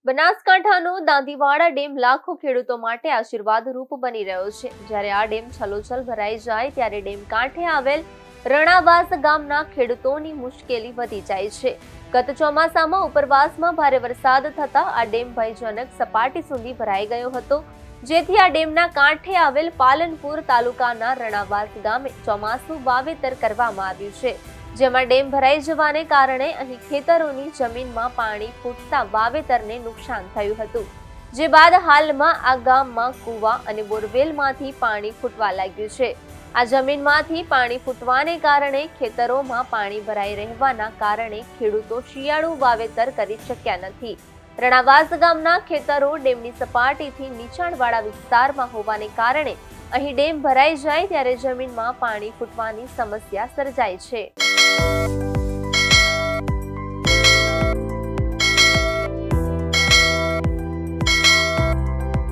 બનાસકાંઠાનો Dantiwada dam લાખો ખેડૂતો માટે આશીર્વાદરૂપ બની રહ્યો છે। જ્યારે આ ડેમ છલોછલ ભરાઈ જાય ત્યારે ડેમ કાંઠે આવેલ રણાવાસ ગામના ખેડૂતોની મુશ્કેલી વધી જાય છે। ગત ચોમાસામાં ઉપરવાસમાં ભારે વરસાદ થતા આ ડેમ ભયજનક સપાટી સુધી ભરાઈ ગયો હતો, જેથી આ ડેમના કાંઠે આવેલ પાલનપુર તાલુકાના રણાવાસ ગામે ચોમાસું વાવેતર કરવામાં આવ્યું છે, જેમાં ડેમ ભરાઈ જવાને કારણે અહીં ખેતરોની જમીનમાં પાણી ફૂટતા વાવેતરને નુકસાન થયું હતું। જે બાદ હાલમાં આ ગામમાં કુવા અને બોરવેલમાંથી પાણી ફૂટવા લાગ્યું છે। આ જમીનમાંથી પાણી ફૂટવાને કારણે ખેતરોમાં પાણી ભરાઈ રહેવાના કારણે ખેડૂતો શિયાળુ વાવેતર કરી શક્યા નથી। રણાવાસ ગામના ખેતરો ડેમની સપાટીથી નીચાણવાળા વિસ્તારમાં હોવાને કારણે અહીં ડેમ ભરાઈ જાય ત્યારે જમીનમાં પાણી ફૂટવાની સમસ્યા સર્જાય છે।